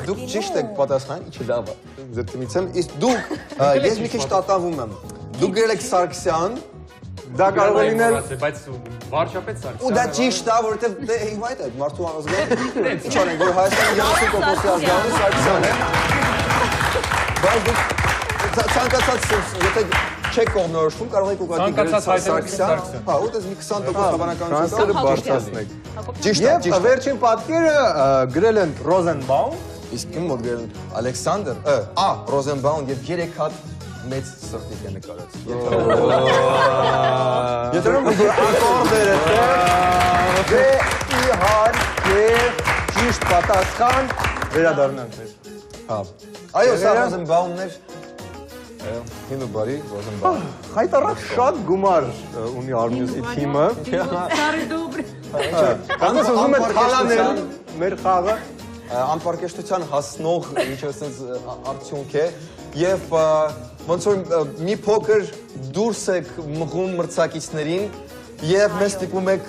դուք ճիշտ եք պատասխան, ինչը լավ է։ Ձեզ եմ, իսկ դուք ես մի քիչ տատանվում եմ։ Դուք գրել եք Սարգսյան, դա կարող է լինել բայց վարչապետ Սարգսյանը։ ու դա ճիշտ է, որովհետև դե հիմա այդ է մարդու ազգային։ Ինչ անենք, որ Հայաստանի 30%-ի ազգային Սարգսյանն է։ Բայց դուք ցանկացած եթե չեք կողմնորոշվում, կարող եք ուղղակի գրել Սարգսյան։ Հա, ու դες մի 20% հավանականություն շանսերը բարձրացնեք։ Ճիշտ է, Եվ ճիշտ է։ վերջին պատկերը գրել են Ռոզենբաում, Իսկ իմ մոտ գրել են Ալեքսանդր, Ռոզենբաուն եւ 3 հատ մեծ սրտիկ է նկարած։ Եթերում ակորդերը դե իհարկե ճիշտ պատասխան վերադառնանք մեզ։ Հա։ Այո, սա Ռոզենբաումներ։ Հիմա բարի Ռոզենբաում։ Հայտարարած շատ գումար ունի Արմյուսի թիմը։ Старый добрый. Կանես ուզում եք խալանել մեր խաղը։ Անպարկեշտության հասնող ինչ ասած արդյունք է եւ ոնց որ մի փոքր դուրս եք մղում մրցակիցներին եւ մեզ ստիպում եք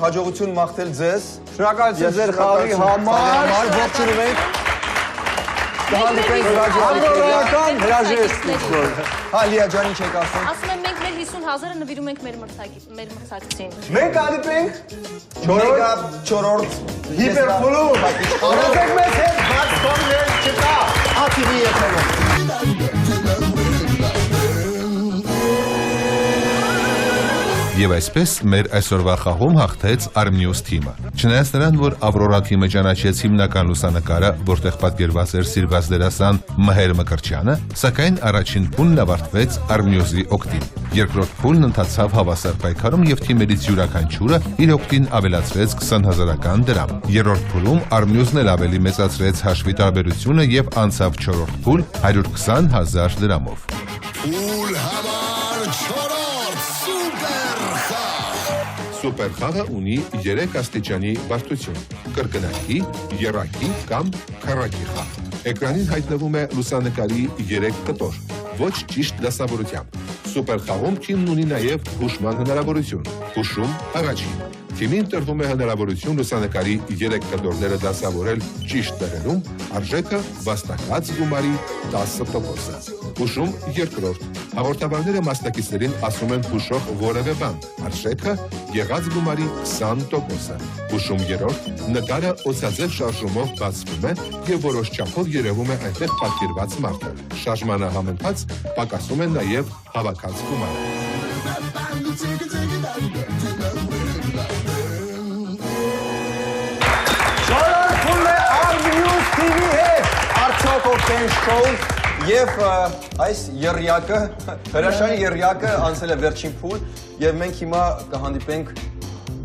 հաջողություն մաղթել ձեզ։ Շնորհակալություն ձեր խաղի համար։ Ողջունում ենք։ Հանրական հրաժեշտ։ Հա, Լիա ջան, ինչ եք ասում։ Ասում եմ մենք մեր 50,000-ը նվիրում ենք մեր մրցակցին։ Մենք հանդիպենք 4-րդ հիպերփոլում։ Արեցեք մեզ հետ բաց կողմներ չկա։ ATV եթերում։ Եվ այսպես մեր այսօրվա խաղում հաղթեց Armnews թիմը։ Չնայած նրան, որ Ավրորա թիմը ճանաչեց հիմնական լուսանկարը, որտեղ պատկերված էր սիրված դերասան Մհեր Մկրտչյանը, սակայն առաջին փուլն ավարտվեց Armnews-ի օգտին։ Երկրորդ փուլն ընթացավ հավասար պայքարում եւ թիմերից յուրաքանչյուրը իր օգտին ավելացրեց 20,000 դրամ։ Երրորդ փուլում Armnews-ն էլ ավելի մեծացրեց հաշվի տարբերությունը եւ անցավ 4-րդ փուլ 120,000 դրամով։ Փուլ համար 4-րդ Սուպեր խաղը ունի 3 աստիճանի բարդություն՝ կրկնակի, եռակի կամ քառակի խաղ։ Էկրանին հայտնվում է լուսանկարի 3 կտոր, ոչ ճիշտ դասավորությամբ։ Սուպեր խաղում թիմն ունի նաև հուշման հնարավորություն։ Հուշում առաջին։ Թիմին տրվում է հնարավորություն լուսանկարի 3 կտորները դասավորել ճիշտ տեղերում, արժեքը վաստակած գումարի 10%։ Հուշում երկրորդ։ Հաղորդավարները մասնակիցներին ասում են հուշող որևէ բան, արժեքը եղած գումարի 20%։ Հուշում երրորդ, նկարը օծաձև շարժումով բացվում է եւ որոշ չափով երևում է այնտեղ պատկերված մարդը։ Շարժմանը համընթաց պակասում է նաեւ հավաքած գումարը։ Շարունակվում է Armnews TV-ի հետ Արդյոք օգտեն շոու եւ այս երյակը, հրաշալի երյակը անցել է վերջին փուլ եւ մենք հիմա կհանդիպենք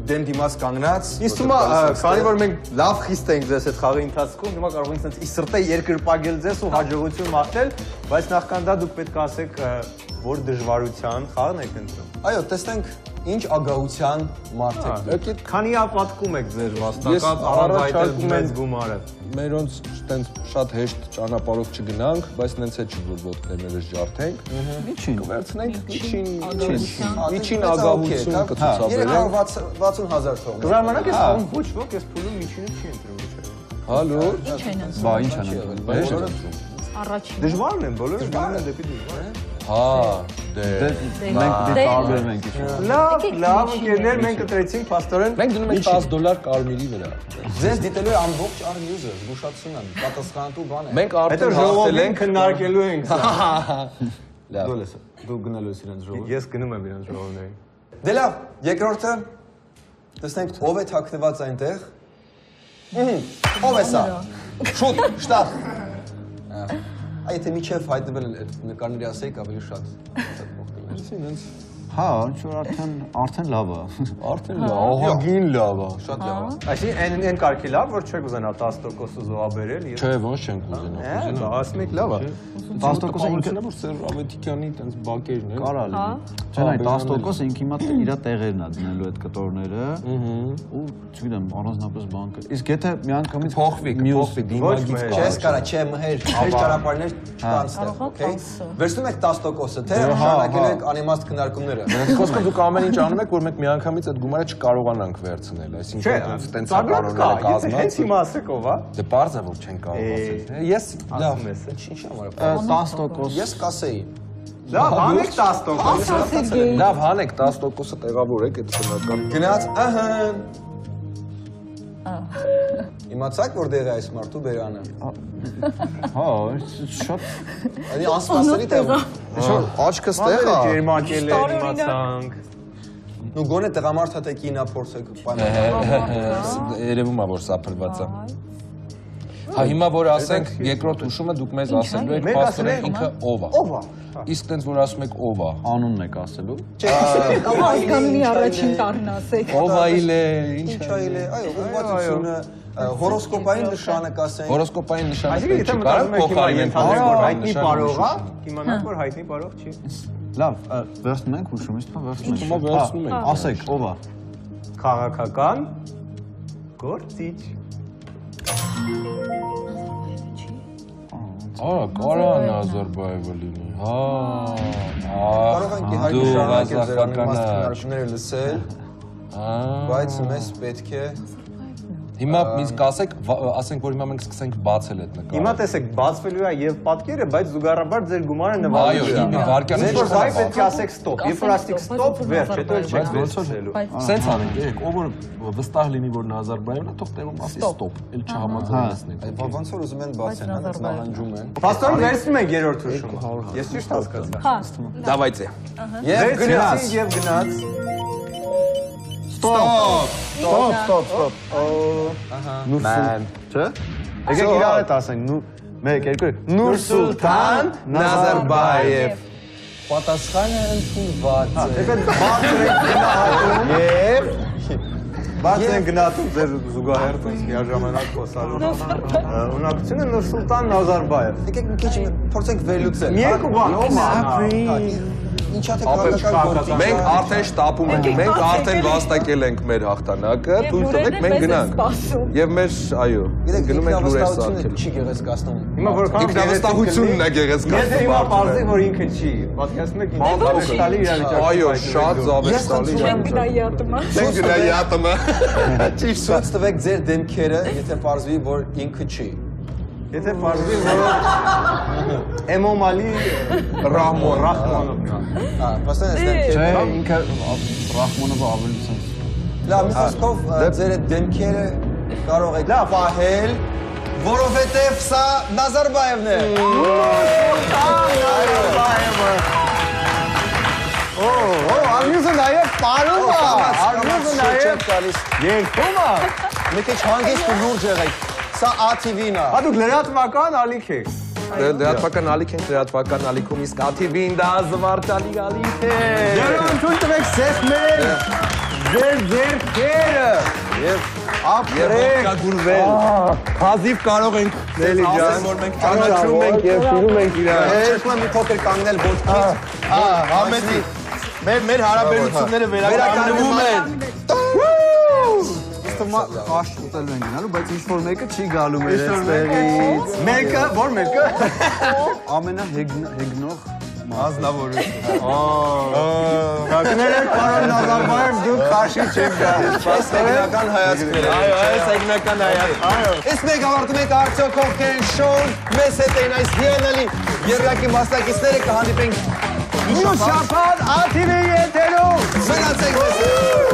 դեմ դիմաց կանգնած։ Իսկ հիմա քանի որ մենք լավ խիստ ենք ձեզ այդ խաղի ընթացքում, հիմա կարող ենք sense ի սրտե երկրպագել ձեզ ու հաջողություն մաղթել, բայց նախքան դա դուք պետք է ասեք որ դժվարության խաղն եք ընտրում։ Այո, տեսնենք ինչ ագահության մարդ եք դուք։ Քանի ապատկում եք ձեր վաստակած առանձայտել մեծ գումարը։ Մերոնց տենց շատ հեշտ ճանապարհով չգնանք, բայց նենց է չի որ ոտքներս ջարդենք։ Միջին կվերցնենք միջին ագահություն կցուցաբերենք։ 360,000 թող։ Կզարմանաք ես խաղում ոչ ոք այս փուլում միջինը չի ընտրում չէ։ Հալո։ Բա ինչ անենք։ Առաջին։ Դժվարն են, բոլորը գնում են դեպի դժվար։ Հա, դե Մենք պիտի տարբերվենք ինչ։ Լավ, ընկերներ, մենք ընտրեցինք փաստորեն։ մենք դնում ենք $10 կարմիրի վրա։ Ձեզ դիտելու է ամբողջ Armnews-ը, զգուշացում եմ, պատասխանատու բան է։ Մենք Հետո արդեն հաղթել ժողովին ենք։ քննարկելու ենք սա։ Լավ։ Դու գնալու ես իրենց ժողով։ Ես գնում եմ իրենց ժողովներին։ Դե լավ, երկրորդը տեսնենք ով է թաքնված այնտեղ։ Ով է սա։ Շուտ, շտապ։ Այ եթե միջև հայտնվել այդ նկարների ասեիք ավելի շատ փոխվել է։ Հա, ինչ-որ արդեն լավ է։ Արդեն լավ, ահագին լավ է։ Շատ լավ է։ Այսինքն այն կարգի լավ, որ չեք ուզենա 10% զոհաբերել եւ Չէ, ոնց չենք ուզենա։ դա ասում եք լավ է։ 10%-ը ինքը որ Սերժ Ավետիքյանի տենց բակերն են։ կարա լինի։ Չէ, այ 10%-ը ինքը հիմա իր տեղերն է դնելու այդ կտորները։ Ու չգիտեմ, առանձնապես բանկը։ Իսկ եթե միանգամից Փոխվի, դիմագից Չես կարա, չէ, մհեր, այլ ճանապարհներ չկան ստեղ, օքեյ։ Վերցնում եք 10%-ը, թե շարունակելու եք անիմաստ քննարկումները։ Խոսքը դուք ամեն ինչ անում եք, որ մենք միանգամից այդ գումարը չկարողանանք վերցնել, այսինքն տենց կանոնները կազմած։ Հենց հիմա ասեք ով է։ Դե բարձ է որ չեն կարող ասել։ Ես Լավ, ինչ համար է։ 10%։ Ես կասեի։ Լավ, հանեք 10%։ լավ հանեք 10%-ը տեղավորեք այդ քննարկման։ Գնաց, Իմացաք որտեղ է այս մարդու բերանը։ Հա, շատ Այդի անսպասելի տեղ։ Աչքս տեղ է։ Ջերմակել է իմացանք։ Նու գոնե տղամարդ հատե կինա փորձեք պայման։ Երևում է որ սափրված է։ Հա հիմա որ ասենք երկրորդ հուշումը դուք մեզ ասելու եք փաստորեն ինքը ով է։ Ով է։ Իսկ տենց որ ասում եք ով է։ անունն եք ասելու։ Այս կանոնի առաջին տառն ասեք։ Ով այլ է, ինչ Ինչ այլ է, այո, ուղղվածությունը հորոսկոպային նշանը կասենք։ հորոսկոպային նշանը Այսինքն եթե մտածում եք հիմա ենթադրենք որ հայտնի բարող է, կիմանաք որ հայտնի բարող չի։ Լավ, վերցնում ենք հուշումից, թող վերցնում ենք։ Հիմա վերցնում ենք։ Ասեք, ով է։ Քաղաքական գործիչ։ Կարա Նազարբաևը լինի, հա։ Կարող ենք իհարկե շարունակել ձեր անիմաստ քննարկումները լսել, բայց մեզ պետք է Հիմա իսկ ասենք որ հիմա մենք սկսենք բացել այդ նկարը։ Հիմա տեսեք, բացվելու է եւ պատկերը, բայց զուգահեռաբար ձեր գումարը նվազելու է։ Այո, մի վարկյանը Ձեր որ վայ պետք է ասեք ստոպ, երբ որ ասեք ստոպ, վերջ, հետո էլ չեք վերցնելու։ Սենց անենք, եք, ով որ վստահ լինի որ Նազարբաևն է, թող տեղում ասի ստոպ, էլ չհամաձայնեցնենք։ ոնց որ ուզում են բացեն, հենց նահանջում են։ Պաստորը վերցնում ենք երրորդ հուշումը։ Ես ճիշտ հասկացա։ Հա։ Դավայցե։ Եվ գնաց։ Եւ գնաց։ Ստոպ։ Նուրսուլտան, չէ՞։ Եկեք իրար հետ ասենք, 1 2 Նուրսուլտան Նազարբաև։ Պատասխանը ընդունված է։ Եվ բարձր են գնացում ձեր զուգահեռ միաժամանակ խոսալու ունակությունը Նուրսուլտան Նազարբաև։ Եկեք մի քիչ փորձենք վերլուծել։ Մի երկու բան, ով է։ Ինչա թե քաղաքական գործիչ։ Մենք արդեն շտապում ենք, մենք արդեն վաստակել ենք մեր հաղթանակը, թույլ տվեք մենք գնանք։ Եվ մեր, այո, գնում ենք լուրեր սարքել։ Չի գեղեցկացնում։ Հիմա որքան Ինքնավստահությունն է գեղեցկացնում։ Եթե հիմա պարզենք, որ ինքը չի, պատկերացնում եք մանդալի իրավիճակը։ Այո, շատ զավեշտալի Գնայատմա։ Չեն գնայատմը։ Ճիշտ ցույց տվեք ձեր դեմքերը, եթե պարզվի, որ ինքը չի։ Եթե պարզվի, որ Էմոմալի Ռահմանովն է։ Հա, պաստան ես դեմքերը։ Չէ, ինքը Ռախմանովը ավելի sense։ Լավ, մի խոսքով ձեր այդ դեմքերը կարող եք պահել, որովհետև սա Նազարբաևն է։ Արմյուզը նաև պարում է, արմյուզը նաև երկում է։ Մի քիչ հանգիստ ու լուրջ եղեք։ Սա ATV-ն է։ Հա դուք լրատվական ալիք եք։ Լրատվական ալիք ենք, լրատվական ալիքում իսկ ATV-ն դա զվարճալի ալիք է։ Դերոն թույլ տվեք սեղմել ձեր ձեռքերը Եվ ապրեք գուրվել։ Հազիվ կարող ենք Լելի ջան, որ մենք ճանաչում ենք եւ սիրում ենք իրար։ Երկու մի փոքր կանգնել ոտքից։ Համեդի։ Մեր հարաբերությունները վերականգնվում են։ Ստոմա աշ ուտելու են գնալու, բայց ինչ-որ մեկը չի գալու մեր այստեղից։ Մեկը, որ մեկը։ Ամենահեգնող Ազնավորը։ Կներեք, պարոն Նազարբաև, դուք քաշի չեք գալ։ Այս տեխնական հայացքներ են։ Այո, այս հայտնական հայացք։ Իսկ մենք ավարտում ենք արդյոք ովքեր են շոուն, մեզ հետ են այս հիանալի երրակի մասնակիցները կհանդիպենք Մյուս շաբաթ ATV եթերում։ Մնացեք մեզ հետ։